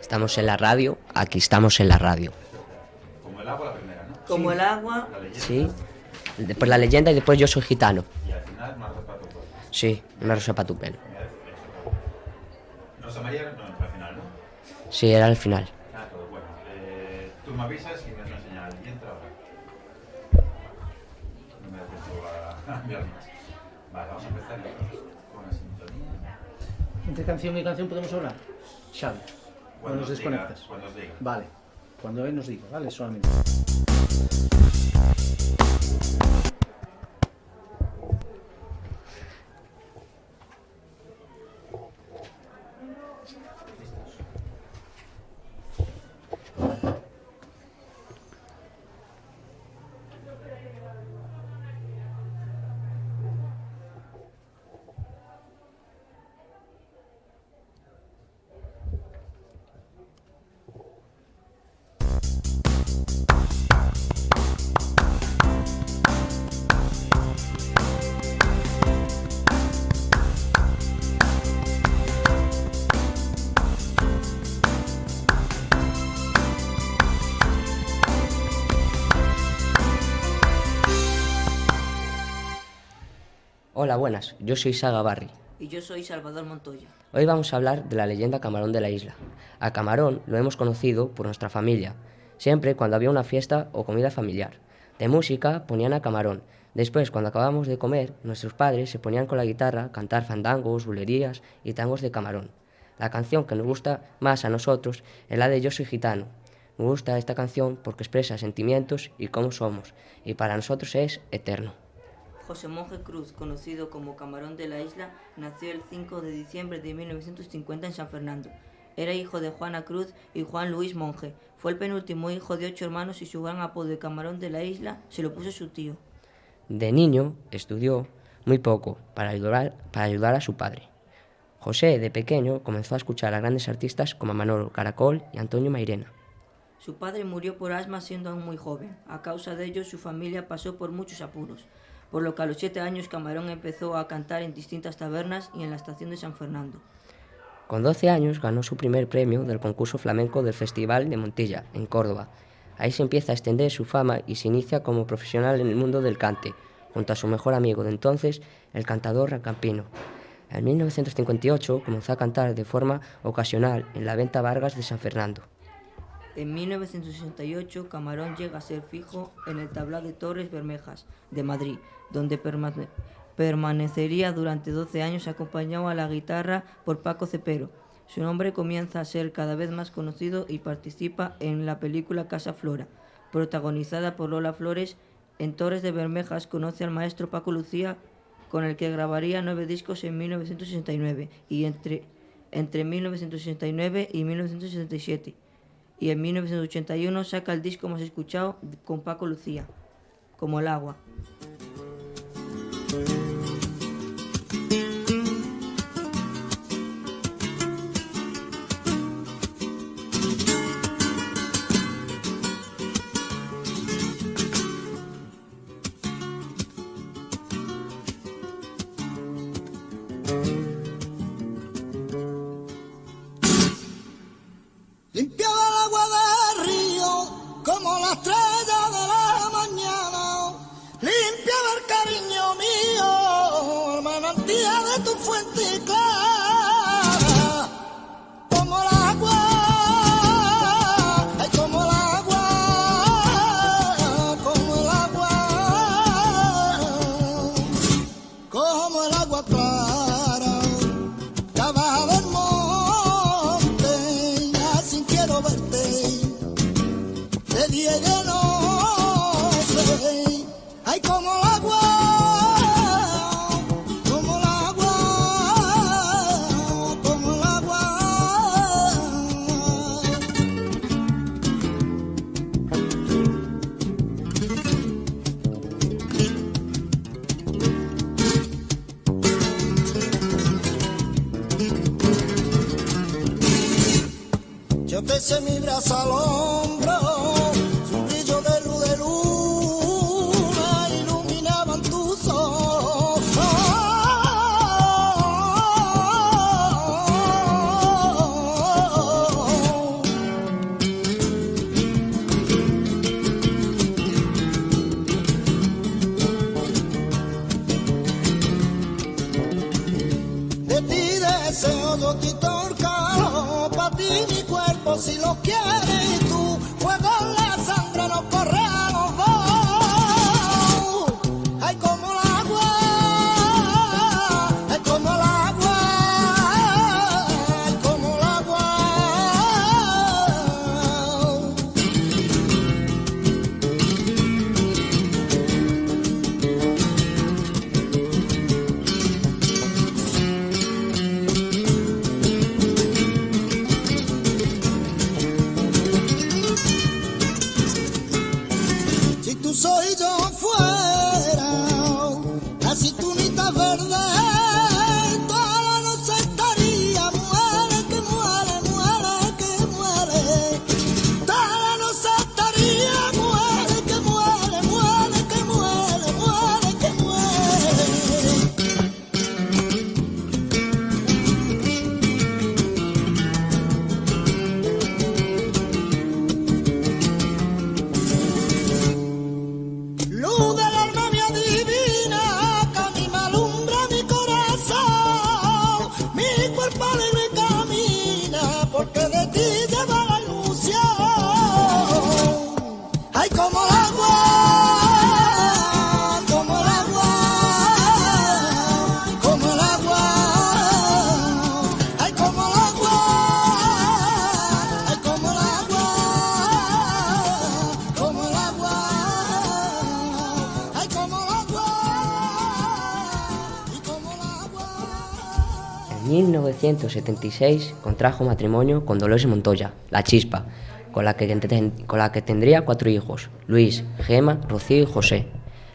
Estamos en la radio, aquí estamos en la radio. Como el agua la primera, ¿no? Como el agua. Sí. Después la leyenda y después yo soy gitano. Y al final una rosa para tu pueblo. Sí, una rosa para tu pelo. Rosa María, no, al final, ¿no? Sí, era el final. Ah, todo bueno. Tú me avisas y me vas a enseñar el diente ahora. No me da tiempo a enviar más. Vale, vamos a empezar con la sintonía. ¿Entre canción y canción podemos hablar? Xavi, cuando nos desconectas. Cuando os diga. Vale, cuando él nos diga, vale, solamente. Hola, buenas, yo soy Saga Barry. Y yo soy Salvador Montoya. Hoy vamos a hablar de la leyenda Camarón de la isla. A Camarón lo hemos conocido por nuestra familia, siempre cuando había una fiesta o comida familiar. De música ponían a Camarón. Después, cuando acabábamos de comer, nuestros padres se ponían con la guitarra a cantar fandangos, bulerías y tangos de Camarón. La canción que nos gusta más a nosotros es la de Yo soy gitano. Nos gusta esta canción porque expresa sentimientos y cómo somos, y para nosotros es eterno. José Monje Cruz, conocido como Camarón de la Isla, nació el 5 de diciembre de 1950 en San Fernando. Era hijo de Juana Cruz y Juan Luis Monje. Fue el penúltimo hijo de 8 hermanos y su gran apodo de Camarón de la Isla se lo puso su tío. De niño estudió muy poco para ayudar a su padre. José, de pequeño, comenzó a escuchar a grandes artistas como Manolo Caracol y Antonio Mairena. Su padre murió por asma siendo aún muy joven. A causa de ello, su familia pasó por muchos apuros, por lo que a los 7 años Camarón empezó a cantar en distintas tabernas y en la estación de San Fernando. Con 12 años ganó su primer premio del concurso flamenco del Festival de Montilla, en Córdoba. Ahí se empieza a extender su fama y se inicia como profesional en el mundo del cante, junto a su mejor amigo de entonces, el cantador Racampino. En 1958 comenzó a cantar de forma ocasional en la Venta Vargas de San Fernando. En 1968, Camarón llega a ser fijo en el Tablao de Torres Bermejas, de Madrid, donde permanecería durante 12 años acompañado a la guitarra por Paco Cepero. Su nombre comienza a ser cada vez más conocido y participa en la película Casa Flora, protagonizada por Lola Flores. En Torres de Bermejas conoce al maestro Paco Lucía, con el que grabaría 9 discos en 1969 y entre 1969 y 1967. Y en 1981 saca el disco más escuchado con Paco Lucía, Como el agua. Limpiaba el agua del río como la estrella de la mañana. Limpiaba el cariño mío, el manantial de tu fuente clara. Como el agua, ay, como el agua, como el agua, como el agua clara. La baja del monte, así quiero verte, de día y de noche, ay, como el agua, como el agua, como el agua. Yo te eché mi brazo al hombro, su brillo de luna iluminaban tus ojos. deseo yo quito el calor pa' ti mi cuerpo si lo quieres tú, fuego en la sangre nos corre a los dos. Ay como el agua, ay como el agua, ay como el agua. Si tú soy yo fuera, así tú ni estás verde, toda la noche estaría, muere que muere, muere que muere, toda la noche estaría, muere que muere, muere que muere, muere que muere. Luz del alma mía divina, que a mí me alumbra mi corazón, mi cuerpo alegre camina, porque de ti lleva la ilusión. Ay, como el agua, como el agua, como el agua, ay, como el agua, ay, como el agua, como el agua, ay, como el agua, y como el agua. En 1976 contrajo matrimonio con Dolores Montoya, la Chispa, con la que tendría 4 hijos, Luis, Gema, Rocío y José.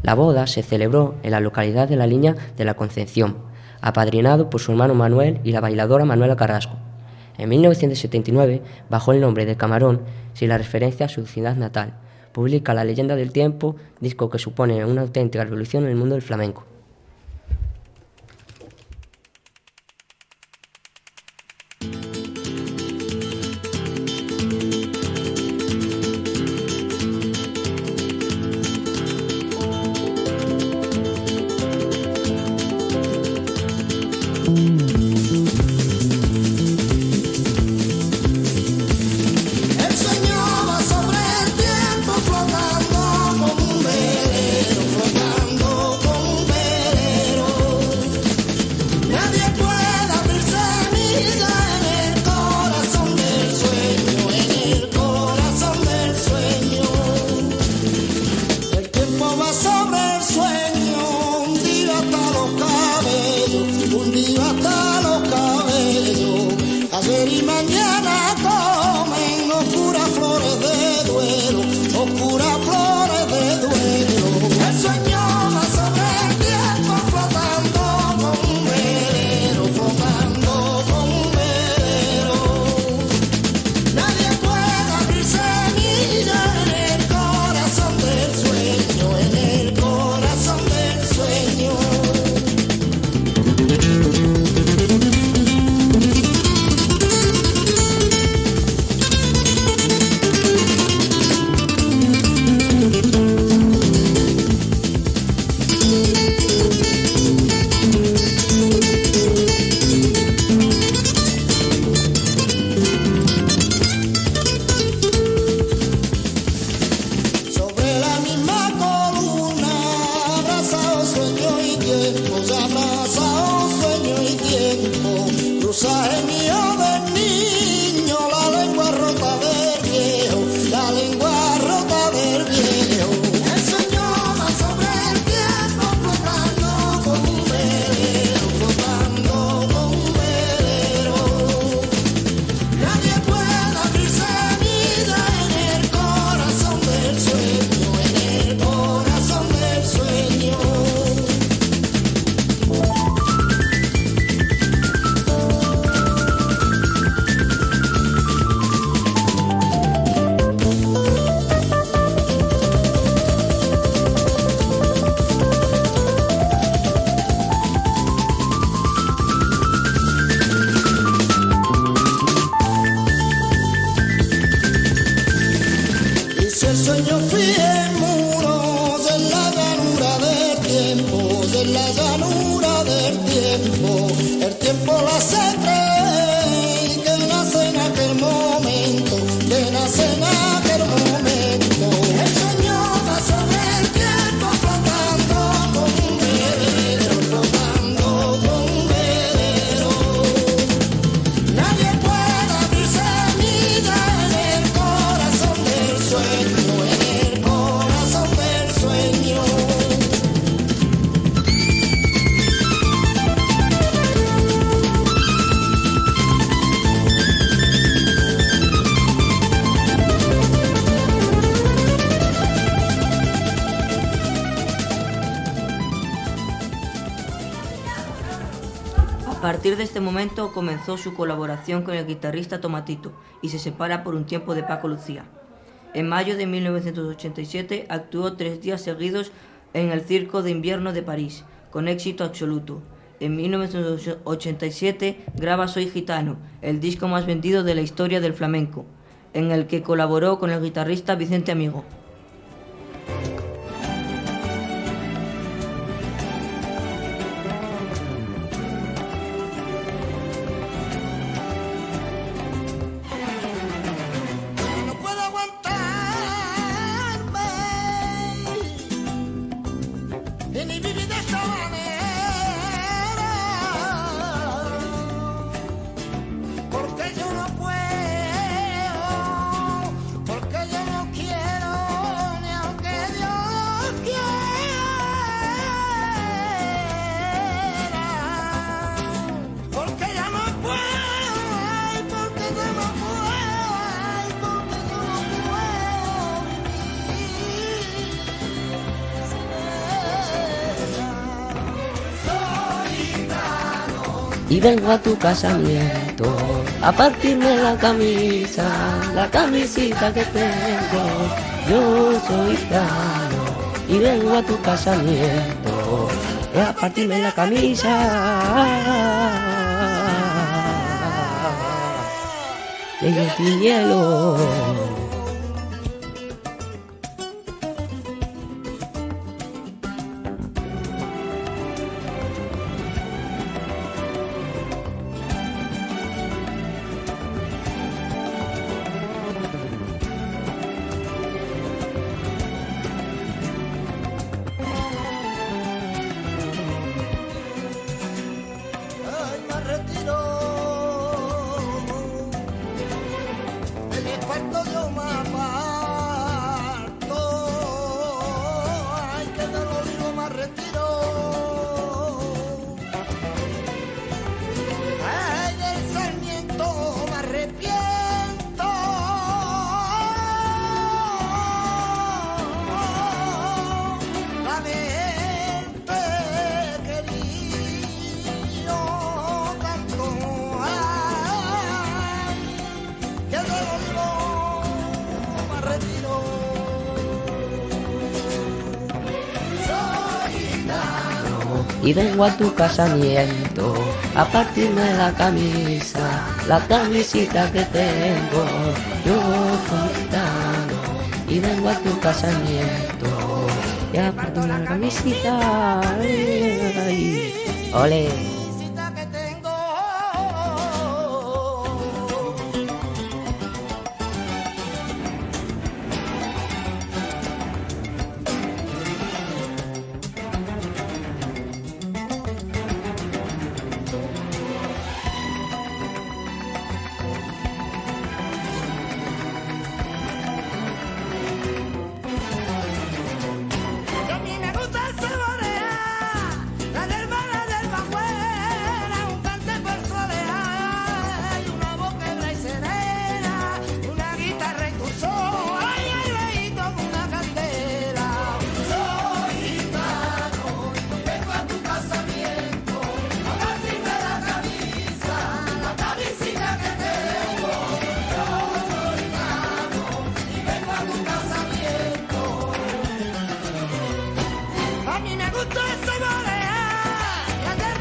La boda se celebró en la localidad de La Línea de la Concepción, apadrinado por su hermano Manuel y la bailadora Manuela Carrasco. En 1979, bajo el nombre de Camarón, sin la referencia a su ciudad natal, publica La Leyenda del Tiempo, disco que supone una auténtica revolución en el mundo del flamenco. El sueño va sobre el tiempo flotando como un velero, flotando como un velero. Nadie puede abrir semilla en el corazón del sueño, en el corazón del sueño. El tiempo va sobre el sueño, hundido hasta los cabellos, hundido hasta los cabellos. Ayer y mañana comen oscuras flores de duelo, oscuras flores de duelo. El sueño va sobre el tiempo flotando como un velero, flotando como un velero. Nadie puede abrir semilla en el corazón del sueño, en el corazón del sueño. Sobre la misma columna, abrazado sueño y tiempo, se abrazado sueño y tiempo. Cruzaje mío del niño, la lengua rota del viejo, la lengua rota del viejo. El sueño va sobre el tiempo, flotando como un velero, flotando como un velero. Nadie puede abrir semilla en el corazón del sueño, en el corazón del sueño. partir de este momento comenzó su colaboración con el guitarrista Tomatito y se separa por un tiempo de Paco Lucía. En mayo de 1987 actuó 3 días seguidos en el Circo de Invierno de París, con éxito absoluto. En 1987 graba Soy Gitano, el disco más vendido de la historia del flamenco, en el que colaboró con el guitarrista Vicente Amigo. No puedo aguantarme y ni vivir de esta manera, porque yo no puedo, porque yo no quiero, ni aunque Dios quiera, porque ya no puedo, ay, porque yo no puedo, ay, porque yo no puedo vivir sin ella. Soy gitano. Y vengo a tu casamiento a partirme la camisita que tengo. Yo soy gitano y vengo a tu casamiento a partirme la camisa de hielo. Ay, me retiro del esparto, yo me aparto. Ay, que del olivo me retiro. Ay, del sarmiento me arrepiento. Valiente querido tanto, ay, que del olivo me retiro. Soy gitano. Y vengo a tu casamiento a partirme la camisita que tengo. Yo soy gitano y vengo a tu casamiento y a partirme la camisita. Ay, ole. Camisita que tengo. Que a mí me gusta saborear la del Bajuera, un cante por solear, y una boca hebra y serena, una guitarra y tu sol, ay, ay, ay, como una candela. Soy gitano, vengo a tu casamiento, a partirme la camisita que tengo. Yo soy gitano y vengo a tu casamiento. A mí me gusta saborear la del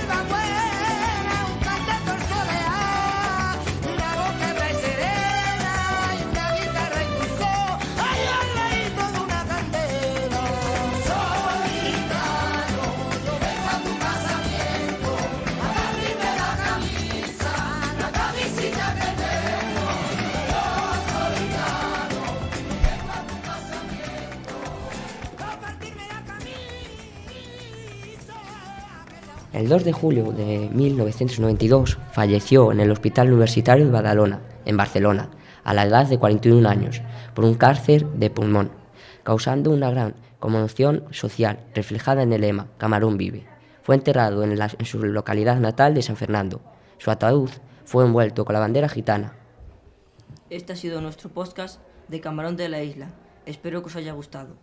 Bajuera, un cante por solear, una boca hebra y serena, y una guitarra y tu sol, ay, ay, ay, toda una candela. Soy gitano, yo vengo a tu casamiento, a partirme la camisita que tengo. Yo soy gitano, vengo a tu casamiento, a partirme la camisa. El 2 de julio de 1992 falleció en el Hospital Universitario de Badalona, en Barcelona, a la edad de 41 años, por un cáncer de pulmón, causando una gran conmoción social reflejada en el lema Camarón vive. Fue enterrado en su localidad natal de San Fernando. Su ataúd fue envuelto con la bandera gitana. Este ha sido nuestro podcast de Camarón de la Isla. Espero que os haya gustado.